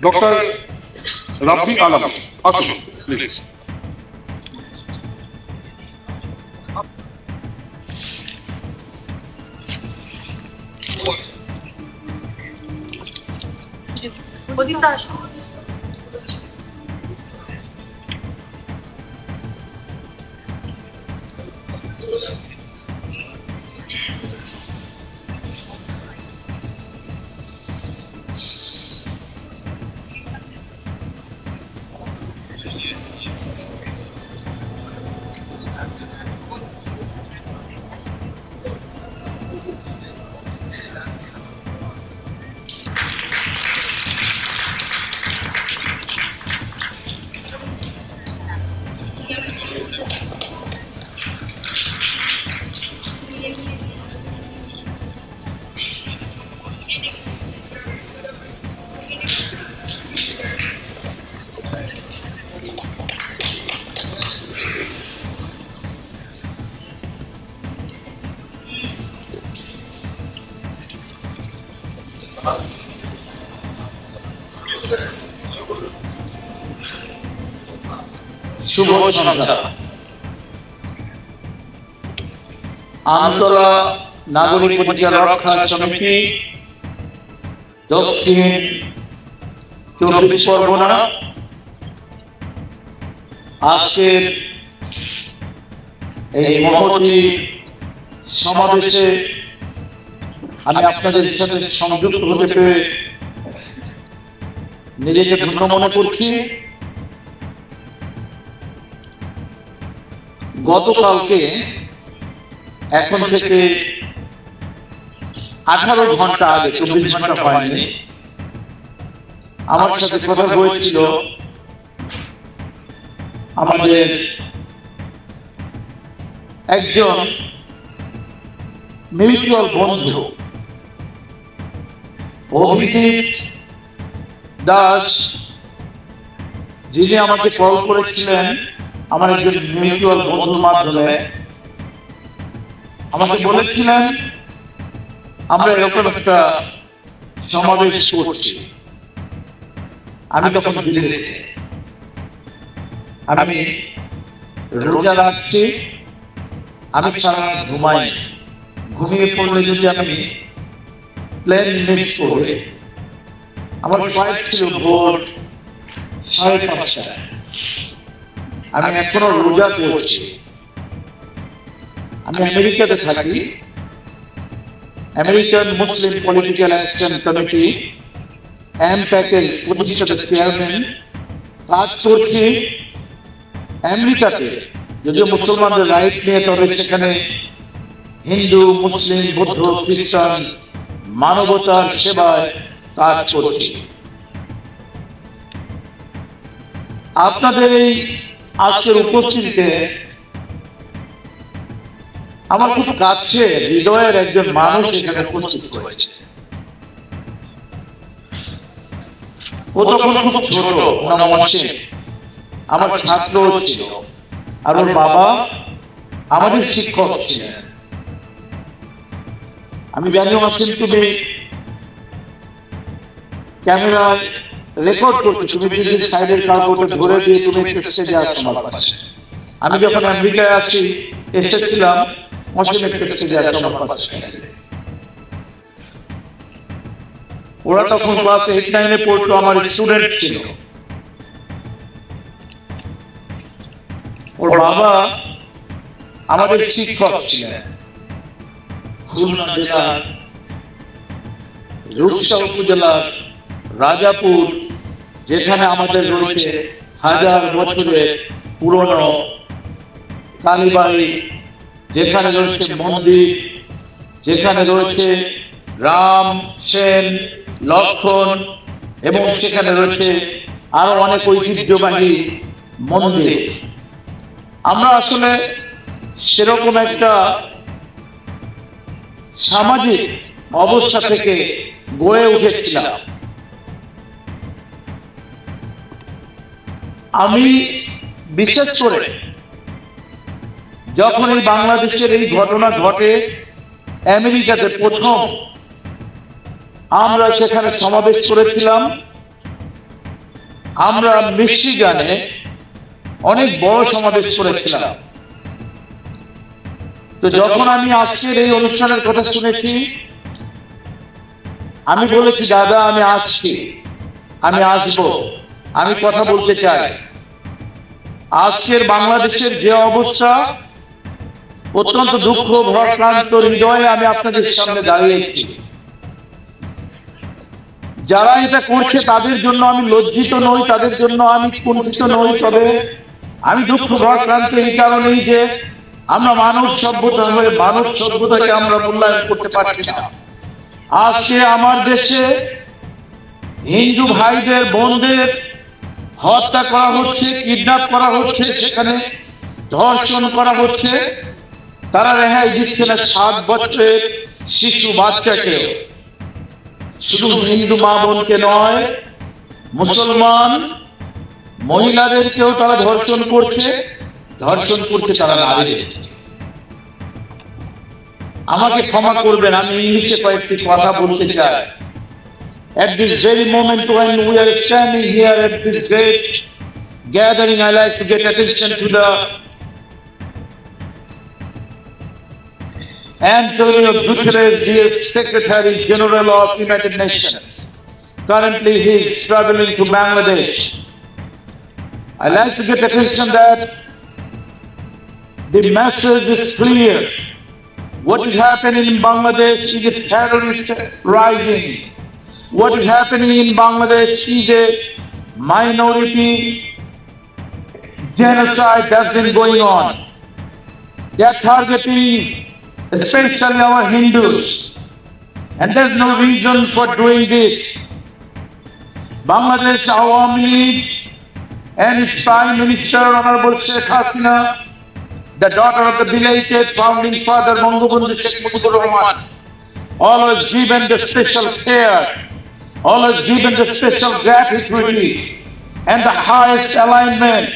Doctor রাব্বি আলম আসুন please. শুভ সন্ধ্যা। আমতলা নাগরিক অধিকার রক্ষা সমিতি, দক্ষিণ 24 পরগনা, আজকের এই মহতী সমাবেশে আমি আপনাদের সাথে সংযুক্ত হতে পেরে নিজেকে ধন্য মনে করছি। গতকালকে এখন থেকে 18 ঘন্টা আগে, 24 ঘন্টা হয়নি, আমার সাথে কথা হয়েছিল আমাদের একজন মিউচুয়াল বন্ধু অভিজিৎ দাস, যিনি আমাকে কল করেছিলেন আমার একজন মিউচুয়াল বন্ধুর মাধ্যমে। আমাকে বলেছিলেন আমরা এরকম একটা সমাবেশ করছি। আমি তখন দিল্লিতে, আমি রোজা রাখছি, আমি সারা ঘুমাই, ঘুমিয়ে পড়লে যদি আমি প্লেন মিস করে, আমার ফ্লাইট ছিল ভোর 5:30টায়, আমি এখনো রোজা করছি। আমি আমেরিকাতে থাকি, American Muslim political action committee AMPAC-এর প্রতিষ্ঠাতা চেয়ারম্যান, কাজ করছি আমেরিকাতে। যদিও মুসলমানদের রাইট নিয়ে, তবে সেখানে হিন্দু, মুসলিম, বৌদ্ধ, খ্রিস্টান মানবতার সেবায় কাজ করছি। আপনাদের এই আজকের উপস্থিতিতে আমার খুব কাছে হৃদয়ের একজন মানুষ এখানে উপস্থিত হয়েছে। ও তখন খুব ছোট, আমার ছাত্র ছিল, আর ওর বাবা আমাদের শিক্ষক ছিলেন। আমি জানি অসীম, তুমি ক্যামেরায় রেকর্ড করছো, তুমি যদি সাইডের কাগজটা ধরে দিয়ে তুমি স্টেজে আসো আমার পাশে। আমি যখন আমেরিকায় এসেছিলাম, অসীম স্টেজে আসো আমার পাশে। ওরা তখন ক্লাস 8-9-এ পড়তো, আমার স্টুডেন্ট ছিল। ওর বাবা আমাদের শিক্ষক ছিলেন খুলনা জেলার রূপসা উপজেলার রাজাপুর, যেখানে আমাদের রয়েছে 1000 বছরের পুরনো কালীবাড়ি, যেখানে রয়েছে মন্দির, যেখানে রয়েছে রাম, সেন, লক্ষণ, এবং সেখানে রয়েছে আরো অনেক ঐতিহ্যবাহী মন্দির। আমরা আসলে সেরকম একটা সামাজিক অবস্থা থেকে গড়ে উঠেছিলাম। আমি বিশেষ করে যখন এই বাংলাদেশের এই ঘটনা ঘটে, আমেরিকাতে প্রথম আমরা সেখানে সমাবেশ করেছিলাম, আমরা মিশিগানে অনেক বড় সমাবেশ করেছিলাম। তো যখন আমি আজকের এই অনুষ্ঠানের কথা শুনেছি, আমি বলেছি দাদা আমি আসছি, আমি আসবো, আমি কথা বলতে চাই। আজকের বাংলাদেশের যে অবস্থা, অত্যন্ত দুঃখ ভারাক্রান্ত হৃদয়ে আমি আপনাদের সামনে দাঁড়িয়েছি। যারা এটা করছে তাদের জন্য আমি লজ্জিত নই, তাদের জন্য আমি কুণ্ঠিত নই, তবে আমি দুঃখ ভারাক্রান্ত এই কারণেই যে আমরা মানব সভ্যতা হয়ে মানব সভ্যতাকে আমরা মূল্যায়ন করতে পারছি না। আজকে আমার দেশে হিন্দু ভাইদের বোনদের হত্যা করা হচ্ছে, কিডন্যাপ করা হচ্ছে, সেখানে ধর্ষণ করা হচ্ছে, তারা রেহাই দিচ্ছে না 7 বছরের শিশু বাচ্চাকে। শুধু হিন্দু মা বোনকে নয়, মুসলমান মহিলাদেরকেও তারা ধর্ষণ করছে তারা নারীদের। আমাকে ক্ষমা করবেন, আমি ইংলিশে কয়েকটি কথা বলতে চাই। At this very moment when we are standing here at this great gathering, I like to get attention to the Antonio Guterres, the Secretary General of United Nations. Currently he is traveling to Bangladesh. I like to get attention that the message is clear. What is happening in Bangladesh is a terrorist rising. What is happening in Bangladesh is a minority genocide that's been going on. They are targeting especially our Hindus, and there's no reason for doing this. Bangladesh Awami League and its Prime Minister Honorable Sheikh Hasina, the daughter of the belated founding father Bangabandhu Sheikh Mujibur Rahman, always given the special care, always given the special gratitude and the highest alignment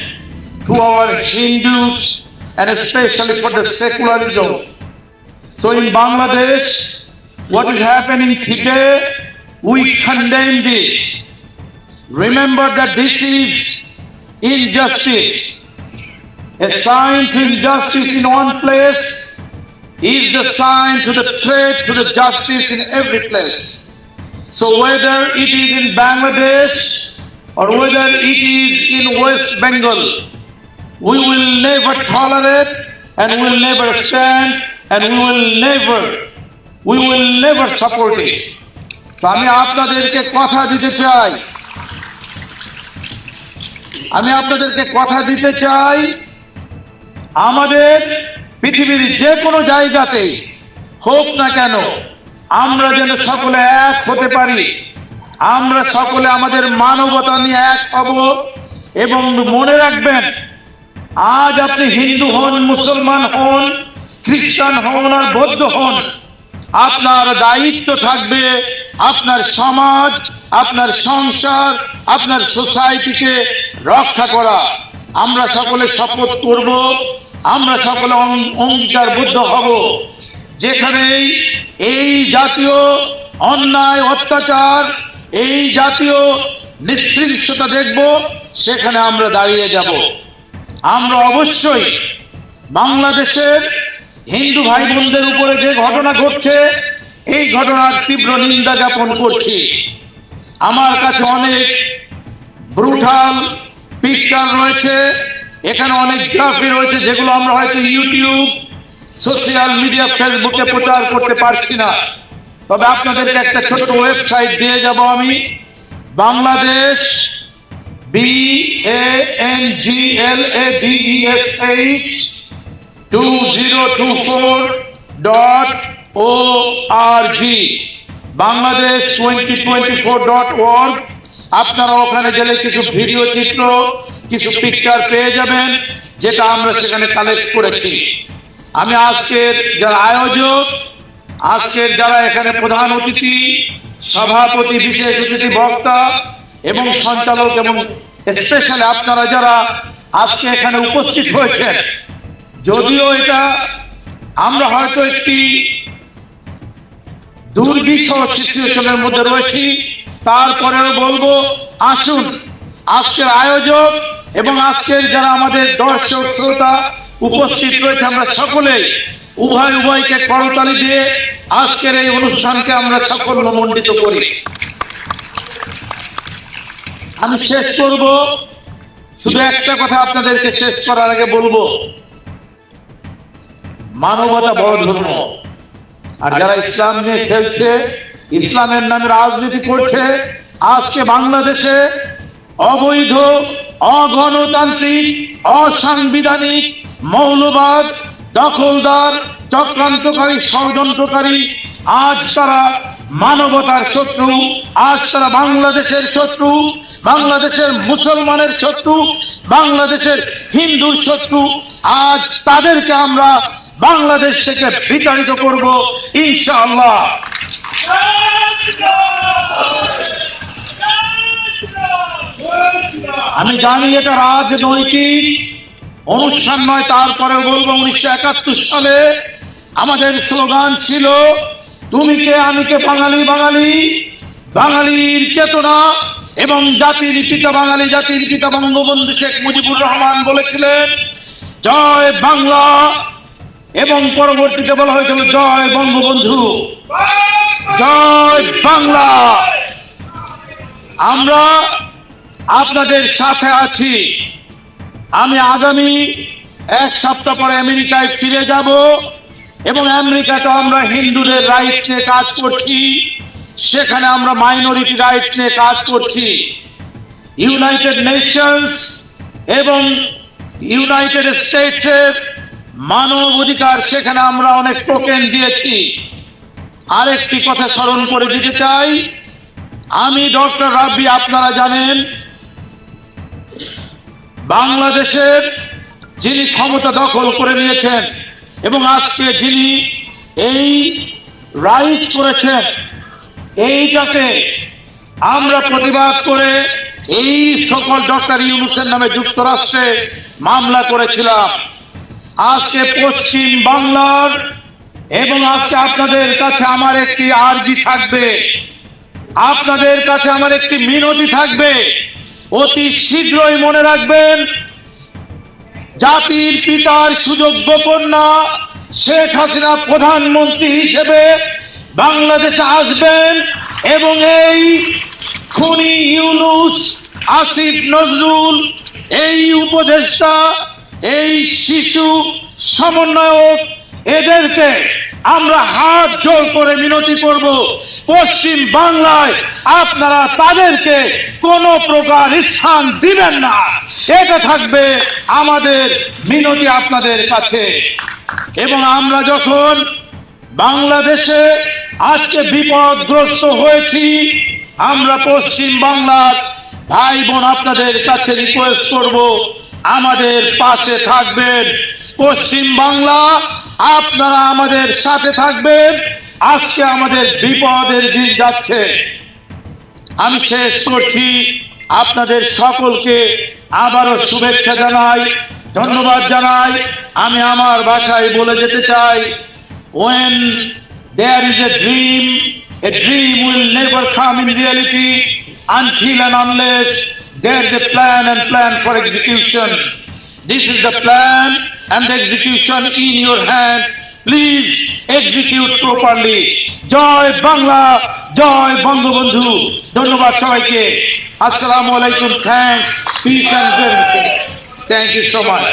to our Hindus, and especially for the secularism. So in Bangladesh, what is happening today, we condemn this. Remember that this is injustice. A sign to injustice in one place is the sign to the threat to the justice in every place. So whether it is in Bangladesh or whether it is in West Bengal, we will never tolerate and we will never stand and we will never support it. So আমি আপনাদেরকে কথা দিতে চাই, আমাদের পৃথিবীর যে কোনো জায়গাতে হোক না কেন, আমরা যেন সকলে এক হতে পারি, আমরা সকলে আমাদের মানবতা নিয়ে এক হব। এবং মনে রাখবেন, আজ আপনি হিন্দু হন, মুসলমান হন, খ্রিস্টান হন আর বৌদ্ধ হন, আপনার দায়িত্ব থাকবে আপনার সমাজ, আপনার সংসার, আপনার সোসাইটিকে রক্ষা করা। আমরা সকলে শপথ করব, আমরা সকলে অঙ্গীকারবদ্ধ হব, যেখানে এই জাতীয় অন্যায় অত্যাচার, এই জাতীয় নৃশংসতা দেখব, সেখানে আমরা দাঁড়িয়ে যাব। আমরা অবশ্যই বাংলাদেশের হিন্দু ভাই বোনদের উপরে যে ঘটনা ঘটছে, এই ঘটনার তীব্র নিন্দা জ্ঞাপন করছি। আমার কাছে অনেক ব্রুটাল পিকচার রয়েছে, এখানে অনেক গ্রাফি রয়েছে, যেগুলো আমরা হয়তো ইউটিউব, সোশ্যাল মিডিয়া, ফেসবুকে প্রচার করতে পারছি না। তবে আপনাদেরকে একটা ছোট্ট ওয়েবসাইট দিয়ে যাব আমি, বাংলাদেশ BANGLADESH2024.org, Bangladesh2024.org। আপনারা ওখানে গেলে কিছু ভিডিও চিত্র, কিছু পিকচার পেয়ে যাবেন, যেটা আমরা সেখানে কালেক্ট করেছি। আমি আজকের যারা আয়োজক, আজকের যারা এখানে প্রধান অতিথি, সভাপতি, বিশেষ অতিথি বক্তা এবং সঞ্চালক, এবং স্পেশালি আপনারা যারা আজকে এখানে উপস্থিত হয়েছেন, যদিও এটা আমরা হয়তো একটি দুর্বিষহ সিচুয়েশনের মধ্যে রয়েছি, তারপরেও বলবো আসুন আজকের আয়োজক এবং আজকের যারা আমাদের দর্শক শ্রোতা উপস্থিত রয়েছে, আমরা সকলেই উভয়কে করতালি দিয়ে আজকের এই অনুষ্ঠানকে আমরা সাফল্যমণ্ডিত করি। আমি শেষ করব, শুধু একটা কথা আপনাদেরকে শেষ করার আগে বলবো, মানবতা বড় ধর্ম। আর যারা ইসলাম নিয়ে খেলছে, ইসলামের নামে রাজনীতি করছে, আজকে বাংলাদেশে অবৈধ, অগণতান্ত্রিক, অসাংবিধানিক, মৌলবাদ, দখলদার, চক্রান্তকারী, ষড়যন্ত্রকারী, আজ তারা মানবতার শত্রু, আজ তারা বাংলাদেশের শত্রু, বাংলাদেশের মুসলমানের শত্রু, বাংলাদেশের হিন্দুর শত্রু। আজ তাদেরকে আমরা বাংলাদেশ থেকে বিতাড়িত করব ইনশাআল্লাহ। আমি জানি এটা রাজনৈতিক অনুষ্ঠান নয়, তারপরেও বলবো 1971 সালে আমাদের স্লোগান ছিল তুমি কে আমি কে বাঙালি বাঙালি, বাঙালির চেতনা এবং জাতির পিতা বাঙালি, জাতির পিতা বঙ্গবন্ধু শেখ মুজিবুর রহমান বলেছিলেন জয় বাংলা, এবং পরবর্তীতে বলা হয়েছিল জয় বঙ্গবন্ধু, জয় বাংলা। আমরা আপনাদের সাথে আছি। আমি আগামী 1 সপ্তাহ পরে আমেরিকায় ফিরে যাব এবং আমেরিকাতে আমরা হিন্দুদের রাইটস নিয়ে কাজ করছি, সেখানে আমরা মাইনরিটি রাইটস নিয়ে কাজ করছি। ইউনাইটেড নেশনস এবং ইউনাইটেড স্টেটসের মানব অধিকার, সেখানে আমরা অনেক টোকেন দিয়েছি। আরেকটি কথা স্মরণ করে দিতে চাই, আমি ডক্টর রাব্বি, আপনারা জানেন বাংলাদেশের যিনি ক্ষমতা দখল করে নিয়েছেন এবং আজকে যিনি এই রাইট করেছেন, এইটাকে আমরা প্রতিবাদ করে এই সকল ডক্টর ইউনূসের নামে যুক্তরাষ্ট্রে মামলা করেছিলাম। আজকে পশ্চিম বাংলার এবং আজকে আপনাদের কাছে আমার একটি আর্জি থাকবে, আপনাদের কাছে আমার একটি মিনতি থাকবে, অতি শীঘ্রই মনে রাখবেন জাতির পিতার সুযোগ্য কন্যা শেখ হাসিনা প্রধানমন্ত্রী হিসেবে বাংলাদেশে আসবেন এবং এই খুনি ইউনূস, আসিফ নজরুল, এই উপদেষ্টা, এই শিশু সমন্বয়ক, এদেরকে আমরা হাত জোড় করে মিনতি করব, পশ্চিম বাংলায় আপনারা তাদেরকে কোনো প্রকার স্থান দিবেন না। এটা থাকবে আমাদের মিনতি আপনাদের কাছে। এবং আমরা যখন বাংলাদেশে আজকে বিপদগ্রস্ত হয়েছি, আমরা পশ্চিম বাংলার ভাই বোন আপনাদের কাছে রিকোয়েস্ট করব, আমাদের পাশে থাকবেন। পশ্চিম বাংলা, আপনারা আমাদের সাথে থাকবেন। আজকে আমাদের বিপদের দিন যাচ্ছে। আমি শেষ করছি, আপনাদের সকলকে আবারও শুভেচ্ছা জানাই, ধন্যবাদ জানাই। আমি আমার ভাষায় বলে যেতে চাই, when there is a dream will never come in reality until and unless there is a plan for execution. This is the plan and the execution in your hand. Please execute properly. জয় বাংলা, জয় বঙ্গবন্ধু। ধন্যবাদ সবাইকে। আসসালামু আলাইকুম। Thanks, peace and thank you so much.